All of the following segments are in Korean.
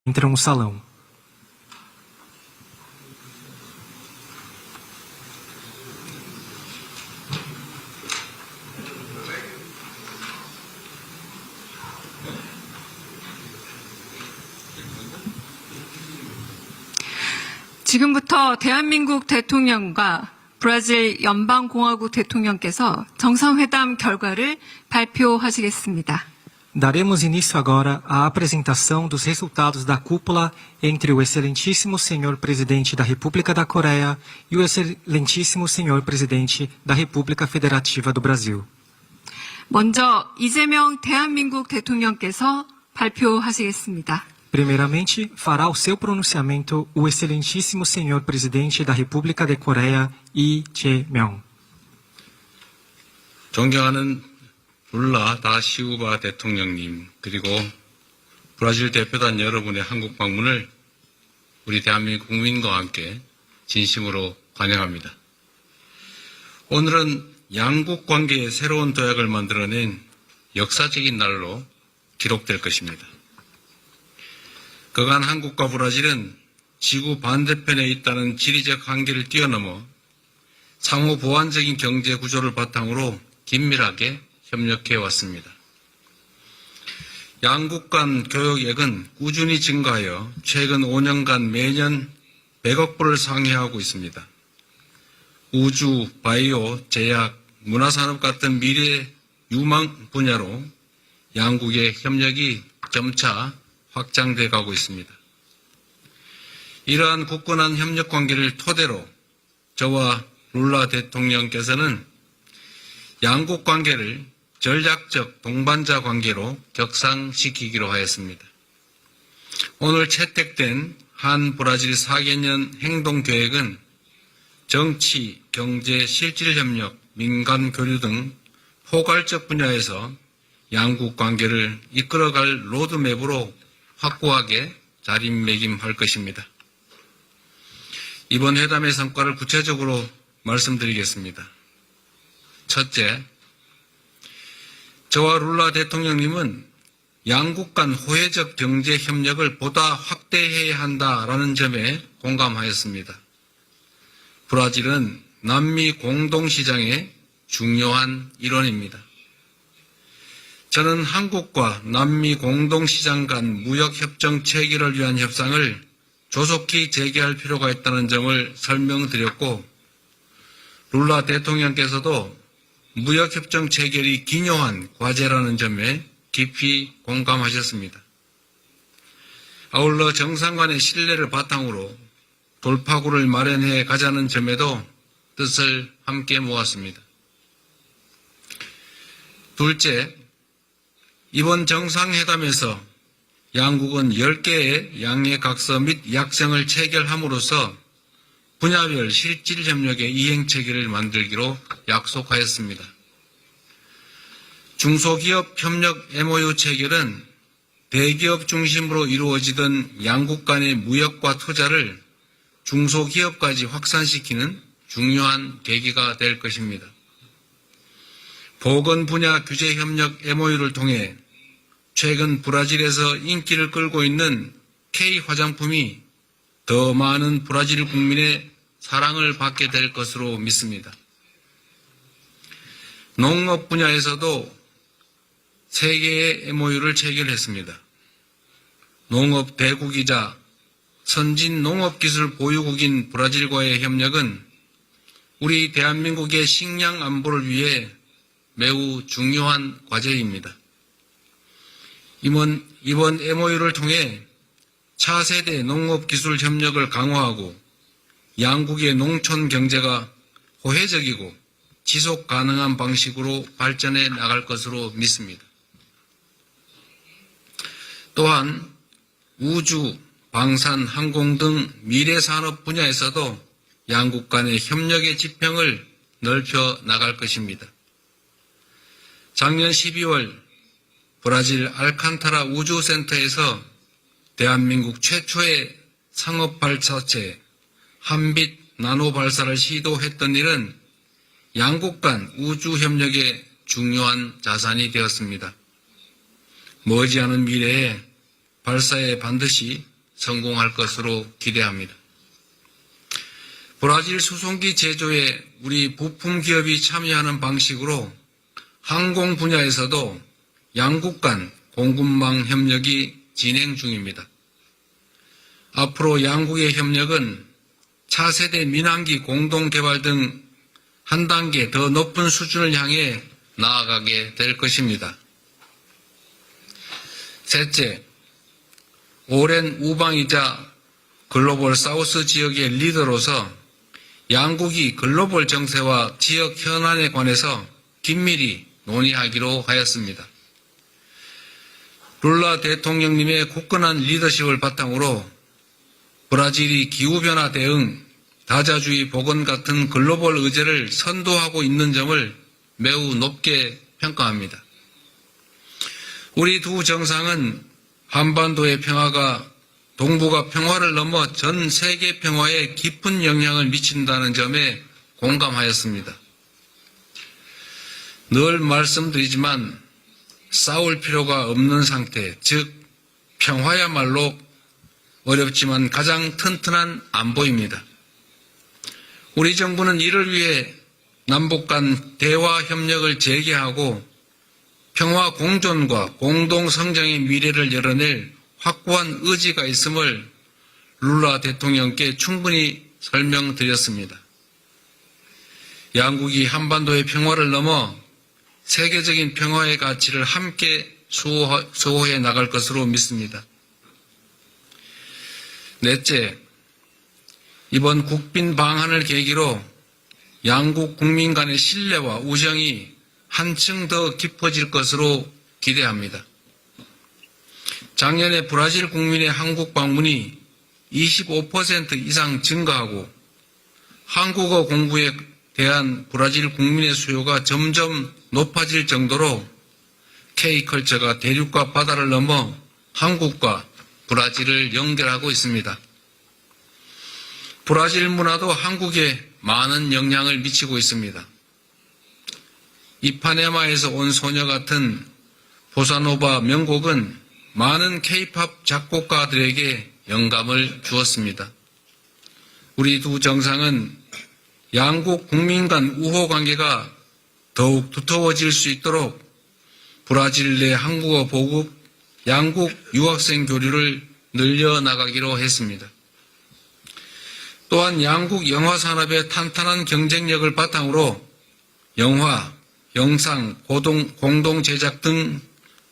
entra no salão. 지금부터 대한민국 대통령과 브라질 연방공화국 대통령께서 정상회담 결과를 발표하시겠습니다. Daremos início agora à apresentação dos resultados da cúpula entre o excelentíssimo senhor presidente da República da Coreia e o excelentíssimo senhor presidente da República Federativa do Brasil. 먼저 이재명 대한민국 대통령께서 발표하시겠습니다. Primeiramente, fará o seu pronunciamento o excelentíssimo senhor presidente da República da Coreia, Lee Jae-myung. 존경하는 룰라 다 시우바 대통령님, 그리고 브라질 대표단 여러분의 한국 방문을 우리 대한민국 국민과 함께 진심으로 환영합니다. 오늘은 양국 관계의 새로운 도약을 만들어낸 역사적인 날로 기록될 것입니다. 그간 한국과 브라질은 지구 반대편에 있다는 지리적 한계를 뛰어넘어 상호 보완적인 경제 구조를 바탕으로 긴밀하게 협력해 왔습니다. 양국 간 교역액은 꾸준히 증가하여 최근 5년간 매년 100억 불을 상회하고 있습니다. 우주, 바이오, 제약, 문화산업 같은 미래 유망 분야로 양국의 협력이 점차 확장돼 가고 있습니다. 이러한 굳건한 협력 관계를 토대로 저와 룰라 대통령께서는 양국 관계를 전략적 동반자 관계로 격상시키기로 하였습니다. 오늘 채택된 한 브라질 4개년 행동계획은 정치, 경제, 실질협력, 민간 교류 등 포괄적 분야에서 양국 관계를 이끌어갈 로드맵으로 확고하게 자리매김할 것입니다. 이번 회담의 성과를 구체적으로 말씀드리겠습니다. 첫째, 저와 룰라 대통령님은 양국 간 호혜적 경제 협력을 보다 확대해야 한다라는 점에 공감하였습니다. 브라질은 남미 공동시장의 중요한 일원입니다. 저는 한국과 남미 공동시장 간 무역협정 체결을 위한 협상을 조속히 재개할 필요가 있다는 점을 설명드렸고, 룰라 대통령께서도 무역협정 체결이 기묘한 과제라는 점에 깊이 공감하셨습니다. 아울러 정상 간의 신뢰를 바탕으로 돌파구를 마련해 가자는 점에도 뜻을 함께 모았습니다. 둘째, 이번 정상회담에서 양국은 10개의 양해각서 및 약정을 체결함으로써 분야별 실질협력의 이행체계를 만들기로 약속하였습니다. 중소기업 협력 MOU 체결은 대기업 중심으로 이루어지던 양국 간의 무역과 투자를 중소기업까지 확산시키는 중요한 계기가 될 것입니다. 보건 분야 규제협력 MOU를 통해 최근 브라질에서 인기를 끌고 있는 K 화장품이 더 많은 브라질 국민의 사랑을 받게 될 것으로 믿습니다. 농업 분야에서도 3개의 MOU를 체결했습니다. 농업 대국이자 선진 농업기술 보유국인 브라질과의 협력은 우리 대한민국의 식량 안보를 위해 매우 중요한 과제입니다. 이번 MOU를 통해 차세대 농업기술 협력을 강화하고 양국의 농촌 경제가 호혜적이고 지속 가능한 방식으로 발전해 나갈 것으로 믿습니다. 또한 우주, 방산, 항공 등 미래산업 분야에서도 양국 간의 협력의 지평을 넓혀 나갈 것입니다. 작년 12월 브라질 알칸타라 우주센터에서 대한민국 최초의 상업발사체 한빛 나노 발사를 시도했던 일은 양국 간 우주협력의 중요한 자산이 되었습니다. 머지않은 미래에 발사에 반드시 성공할 것으로 기대합니다. 브라질 수송기 제조에 우리 부품 기업이 참여하는 방식으로 항공 분야에서도 양국 간 공급망 협력이 진행 중입니다. 앞으로 양국의 협력은 차세대 민항기 공동개발 등 한 단계 더 높은 수준을 향해 나아가게 될 것입니다. 셋째, 오랜 우방이자 글로벌 사우스 지역의 리더로서 양국이 글로벌 정세와 지역 현안에 관해서 긴밀히 논의하기로 하였습니다. 룰라 대통령님의 굳건한 리더십을 바탕으로 브라질이 기후변화 대응, 다자주의 복원 같은 글로벌 의제를 선도하고 있는 점을 매우 높게 평가합니다. 우리 두 정상은 한반도의 평화가 동북아 평화를 넘어 전 세계 평화에 깊은 영향을 미친다는 점에 공감하였습니다. 늘 말씀드리지만 싸울 필요가 없는 상태, 즉 평화야말로 어렵지만 가장 튼튼한 안보입니다. 우리 정부는 이를 위해 남북 간 대화 협력을 재개하고 평화 공존과 공동 성장의 미래를 열어낼 확고한 의지가 있음을 룰라 대통령께 충분히 설명드렸습니다. 양국이 한반도의 평화를 넘어 세계적인 평화의 가치를 함께 수호해 나갈 것으로 믿습니다. 넷째, 이번 국빈 방한을 계기로 양국 국민 간의 신뢰와 우정이 한층 더 깊어질 것으로 기대합니다. 작년에 브라질 국민의 한국 방문이 25% 이상 증가하고 한국어 공부에 대한 브라질 국민의 수요가 점점 높아질 정도로 K컬처가 대륙과 바다를 넘어 한국과 브라질을 연결하고 있습니다. 브라질 문화도 한국에 많은 영향을 미치고 있습니다. 이파네마에서 온 소녀 같은 보사노바 명곡은 많은 K-팝 작곡가들에게 영감을 주었습니다. 우리 두 정상은 양국 국민 간 우호 관계가 더욱 두터워질 수 있도록 브라질 내 한국어 보급, 양국 유학생 교류를 늘려나가기로 했습니다. 또한 양국 영화 산업의 탄탄한 경쟁력을 바탕으로 영화, 영상, 공동 제작 등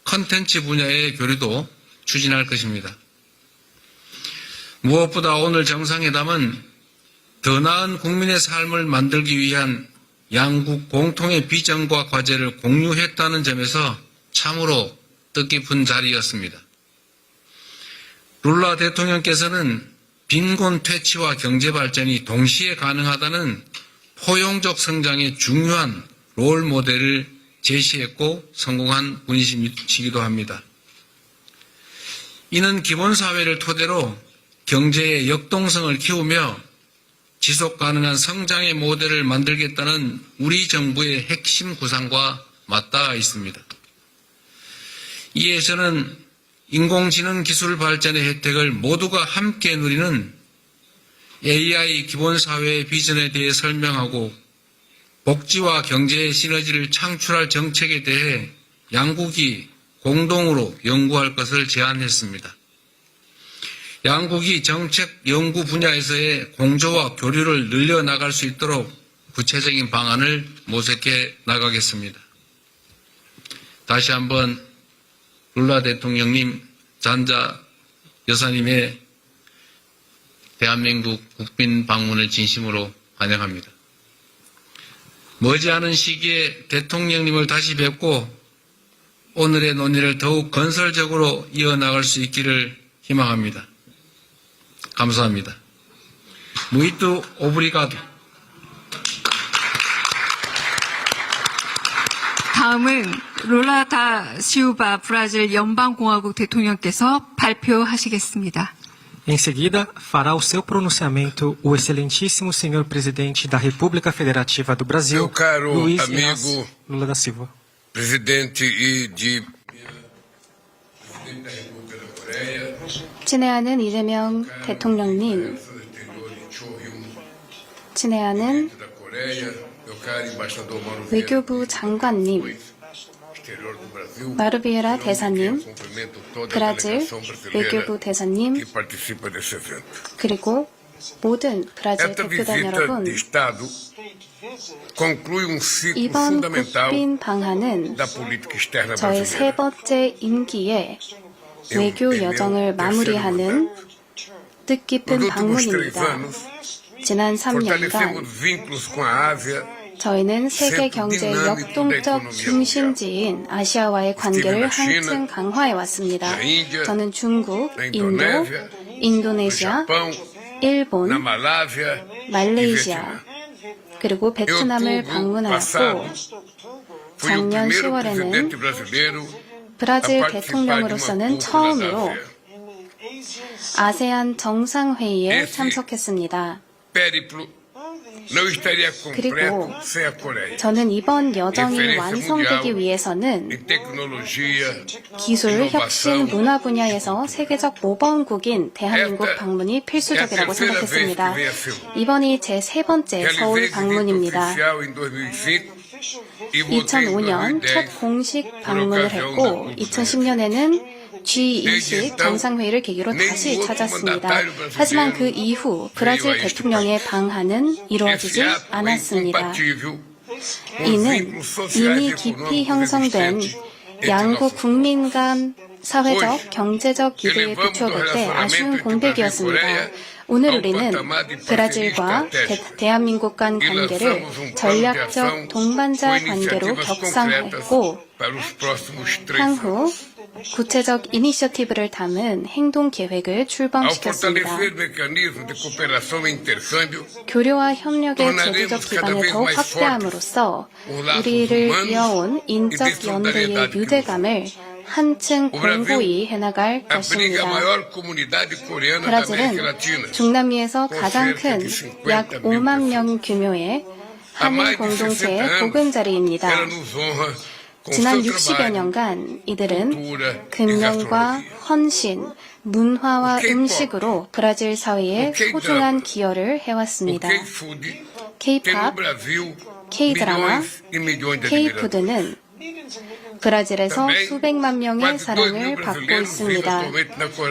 컨텐츠 분야의 교류도 추진할 것입니다. 무엇보다 오늘 정상회담은 더 나은 국민의 삶을 만들기 위한 양국 공통의 비전과 과제를 공유했다는 점에서 참으로 뜻깊은 자리였습니다. 룰라 대통령께서는 빈곤 퇴치와 경제 발전이 동시에 가능하다는 포용적 성장의 중요한 롤 모델을 제시했고 성공한 분이시기도 합니다. 이는 기본사회를 토대로 경제의 역동성을 키우며 지속 가능한 성장의 모델을 만들겠다는 우리 정부의 핵심 구상과 맞닿아 있습니다. 이에 저는 인공지능 기술 발전의 혜택을 모두가 함께 누리는 AI 기본사회의 비전에 대해 설명하고 복지와 경제의 시너지를 창출할 정책에 대해 양국이 공동으로 연구할 것을 제안했습니다. 양국이 정책 연구 분야에서의 공조와 교류를 늘려나갈 수 있도록 구체적인 방안을 모색해 나가겠습니다. 다시 한번 룰라 대통령님, 잔자 여사님의 대한민국 국빈 방문을 진심으로 환영합니다. 머지않은 시기에 대통령님을 다시 뵙고 오늘의 논의를 더욱 건설적으로 이어나갈 수 있기를 희망합니다. 감사합니다. Muito obrigado. 다음은 룰라 다 시우바 브라질 연방공화국 대통령께서 발표하시겠습니다. Em seguida, fará o seu pronunciamento o excelentíssimo senhor presidente da República Federativa do Brasil, Meu caro Luiz amigo Inácio Lula da Silva. Presidente da República da Coreia, 친애하는 이재명 대통령님, 친애하는 외교부 장관님, 마르비에라 대사님, 브라질 외교부 대사님, 그리고 모든 브라질 대표단 여러분, 이번 국빈 방한은 저의 세 번째 임기에 외교 여정을 마무리하는 뜻깊은 방문입니다. 지난 3년간 저희는 세계 경제의 역동적 중심지인 아시아와의 관계를 한층 강화해 왔습니다. 저는 중국, 인도, 인도네시아, 일본, 말레이시아, 그리고 베트남을 방문하였고 작년 10월에는 브라질 대통령으로서는 처음으로 아세안 정상회의에 참석했습니다. 그리고 저는 이번 여정이 완성되기 위해서는 기술, 혁신, 문화 분야에서 세계적 모범국인 대한민국 방문이 필수적이라고 생각했습니다. 이번이 제 세 번째 서울 방문입니다. 2005년 첫 공식 방문을 했고 2010년에는 G20 정상회의를 계기로 다시 찾았습니다. 하지만 그 이후 브라질 대통령의 방한은 이루어지지 않았습니다. 이는 이미 깊이 형성된 양국 국민 간 사회적, 경제적 기대에 비추어볼 때 아쉬운 공백이었습니다. 오늘 우리는 브라질과 대한민국 간 관계를 전략적 동반자 관계로 격상했고 향후 구체적 이니셔티브를 담은 행동 계획을 출범시켰습니다. 교류와 협력의 제도적 기반을 더욱 확대함으로써 우리를 이어온 인적 연대의 유대감을 한층 공고히 해나갈 것입니다. 브라질은 중남미에서 가장 큰 약 5만 명 규모의 한인 공동체의 보금자리입니다. 지난 60여 년간 이들은 금년과 헌신, 문화와 음식으로 브라질 사회에 소중한 기여를 해왔습니다. K-팝, K-드라마, K-푸드는 브라질에서 수백만 명의 사랑을 받고 있습니다.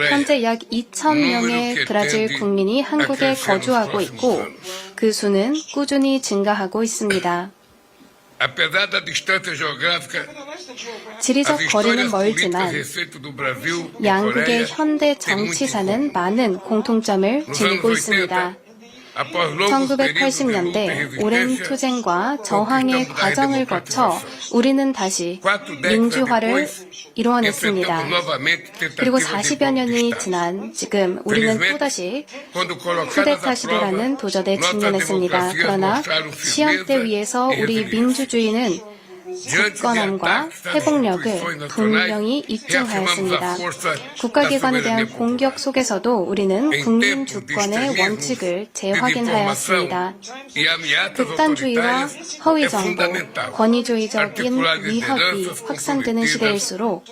현재 약 2,000명의 브라질 국민이 한국에 거주하고 있고 그 수는 꾸준히 증가하고 있습니다. 지리적 거리는 멀지만 양국의 현대 정치사는 많은 공통점을 지니고 있습니다. 1980년대 오랜 투쟁과 저항의 과정을 거쳐 우리는 다시 민주화를 이루어냈습니다. 그리고 40여 년이 지난 지금 우리는 또다시 쿠데타 시대라는 도전에 직면했습니다. 그러나 시험대 위에서 우리 민주주의는 굳건함과 회복력을 분명히 입증하였습니다. 국가기관에 대한 공격 속에서도 우리는 국민 주권의 원칙을 재확인하였습니다. 극단주의와 허위정보, 권위주의적인 위협이 확산되는 시대일수록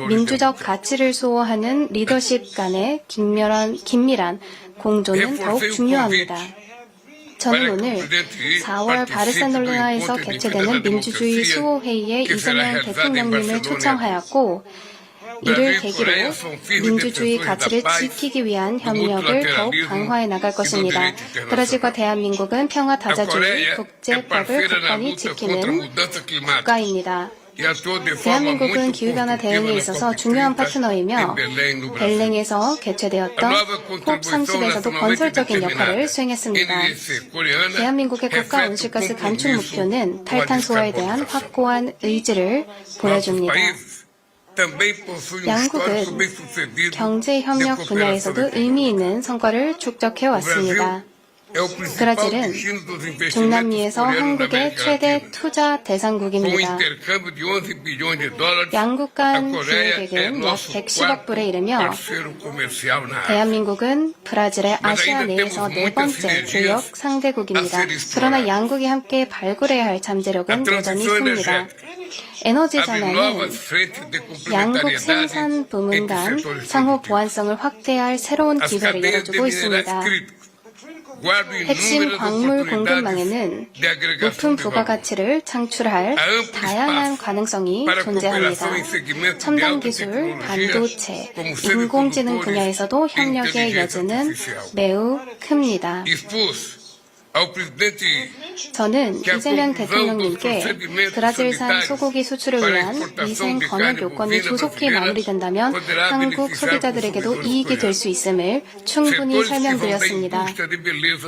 민주적 가치를 수호하는 리더십 간의 긴밀한 공존은 더욱 중요합니다. 저는 오늘 4월 바르셀로나에서 개최되는 민주주의 수호회의에 이재명 대통령님을 초청하였고 이를 계기로 민주주의 가치를 지키기 위한 협력을 더욱 강화해 나갈 것입니다. 브라질과 대한민국은 평화 다자주의, 국제법을 굳건히 지키는 국가입니다. 대한민국은 기후변화 대응에 있어서 중요한 파트너이며 벨랭에서 개최되었던 콕 상식에서도 건설적인 역할을 수행했습니다. 대한민국의 국가 온실가스 감축 목표는 탈탄소화에 대한 확고한 의지를 보여줍니다. 양국은 경제협력 분야에서도 의미 있는 성과를 축적해 왔습니다. 브라질은 중남미에서 한국의 최대 투자 대상국입니다. 양국 간 기회액은 약 110억 불에 이르며 대한민국은 브라질의 아시아 내에서 네 번째 교역 상대국입니다. 그러나 양국이 함께 발굴해야 할 잠재력은 여전히 있습니다. 에너지 abre 전환은 novas frentes de 양국 complementariedade 생산 entre 부문 간 setores 상호 produtivos. 보완성을 확대할 새로운 As 기회를 cadeias de 열어주고 minerais 있습니다. críticos guardam 핵심 inúmeras 광물 공급 oportunidades 망에는 de agregação 높은 de valor. 부가가치를 창출할 다양한 가능성이 para 존재합니다. cooperação em segmentos de 첨단 alta 기술, tecnologia, 반도체, como 인공지능 semicondutores 분야에서도 e 협력의 inteligência 여지는 artificial. 매우 큽니다. Expus ao presidente 저는 que a 이재명 conclusão dos 대통령님께 procedimentos 브라질산 sanitários 소고기 수출을 para 위한 exportação 위생 de 검역 carne 요건이 bovina 조속히 brasileira 마무리된다면 poderá 한국 beneficiar 소비자들에게도 consumidores 이익이 될 수 있음을 충분히 setores que vão da 설명드렸습니다. indústria de beleza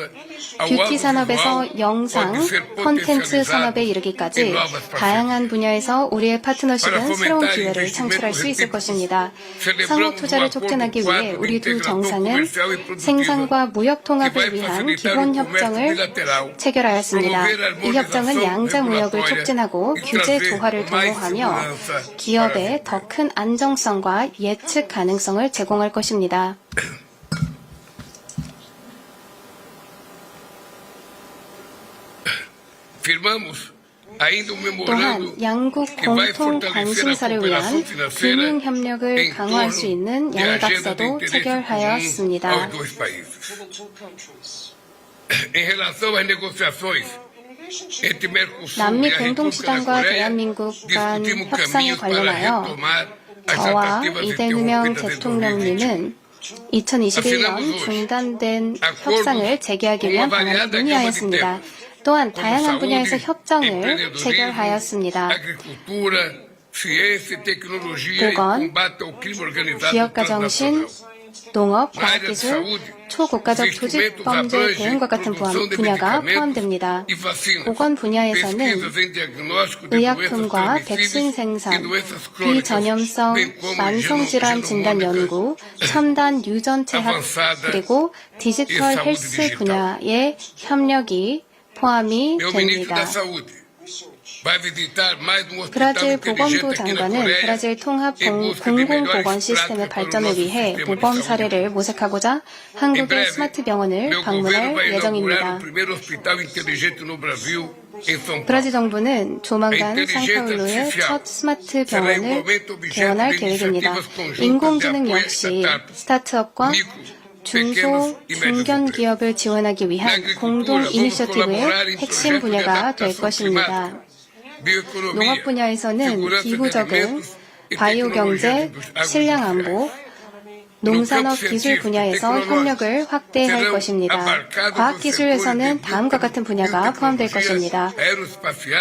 ao 뷰티 audiovisual 산업에서 영상, pode ser 콘텐츠 potencializado 산업에 em 이르기까지 novas parcerias. 다양한 분야에서 우리의 파트너십은 Para 새로운 fomentar 기회를 investimento 창출할 수 있을 recíproco, 것입니다. celebramos 상호 o 투자를 acordo 촉진하기 quadro 위해 de 우리 두 integração 정상은 comercial e produtiva 생산과 무역 que 통합을 vai 위한 facilitar 기본 o comércio 협정을 bilateral, 체결하였습니다. promover a 이 협정은 harmonização 양자 무역을 regulatória 촉진하고 e 규제 trazer 조화를 mais 도모하며 segurança 기업에 para 더 큰 안정성과 예측 가능성을 제공할 것입니다. Firmamos ainda um memorando 또한 양국 que vai 공통 fortalecer a 관심사를 cooperação 위한 financeira 금융 협력을 em 강화할 수 torno 있는 de agenda de 양해각서도 interesse comum 체결하였습니다. aos dois países. Em relação às negociações entre Mercosul 남미 e a República da 공동수당과 Coreia, 대한민국 간 discutimos 협상에 caminhos para 관련하여 retomar as 저와 tratativas 이재명 interrompidas em 2020. 대통령님은 2021년 중단된 협상을 재개하기 위한 방안을 논의하였습니다. 또한 다양한 분야에서 협정을 체결하였습니다. agricultura, ciência e tecnologia e 보건, combate ao crime organizado 기업가 정신, transnacional. 농업, 과학기술, 초국가적 조직 범죄 대응과 같은 분야가 포함됩니다. 보건 분야에서는 의약품과 백신 생산, 비전염성 만성질환 진단 연구, 첨단 유전체학, 그리고 디지털 헬스 분야의 협력이 포함이 됩니다. 브라질 보건부 장관은 브라질 통합 공공보건 시스템의 발전을 위해 모범 사례를 모색하고자 한국의 스마트 병원을 방문할 예정입니다. 브라질 정부는 조만간 상파울루의 첫 스마트 병원을 개원할 계획입니다. 인공지능 역시 스타트업과 중소, 중견 기업을 지원하기 위한 공동 이니셔티브의 핵심 분야가 될 것입니다. 농업 분야에서는 기후적응, 바이오 경제, 식량 안보, 농산업 기술 분야에서 협력을 확대할 것입니다. 과학 기술에서는 다음과 같은 분야가 포함될 것입니다.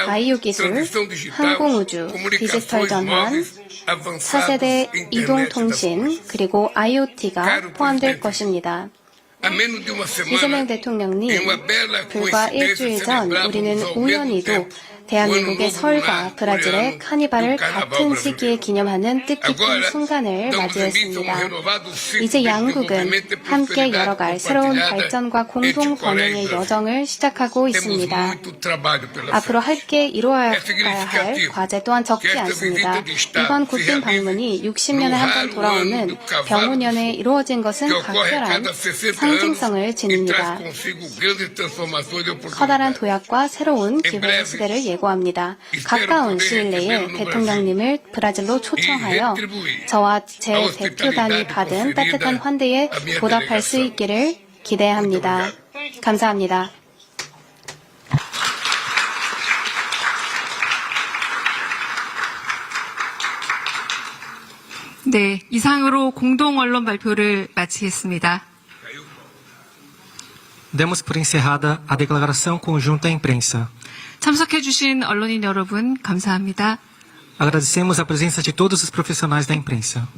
바이오 기술, 항공우주, 디지털 전환, 4세대 이동통신, 그리고 IoT가 포함될 것입니다. 이재명 대통령님, 불과 일주일 전 우리는 우연히도 대한민국의 설과 브라질의 카니발을 같은 시기에 기념하는 뜻깊은 순간을 맞이했습니다. 이제 양국은 함께 열어갈 새로운 발전과 공동 번영의 여정을 시작하고 있습니다. 앞으로 함께 이루어야 할 과제 또한 적지 않습니다. 이번 국빈 방문이 60년에 한 번 돌아오는 병우년에 이루어진 것은 각별한 상징성을 지닙니다. 커다란 도약과 새로운 기회의 시대를 예고합니다. 가까운 시일 내에 대통령님을 브라질로 초청하여 저와 제 대표단이 받은 따뜻한 환대에 보답할 수 있기를 기대합니다. 감사합니다. 네, 이상으로 공동 언론 발표를 마치겠습니다. Demos por encerrada a declaração conjunta à imprensa. 참석해주신 언론인 여러분, 감사합니다. Agradecemos a presença de todos os profissionais da imprensa.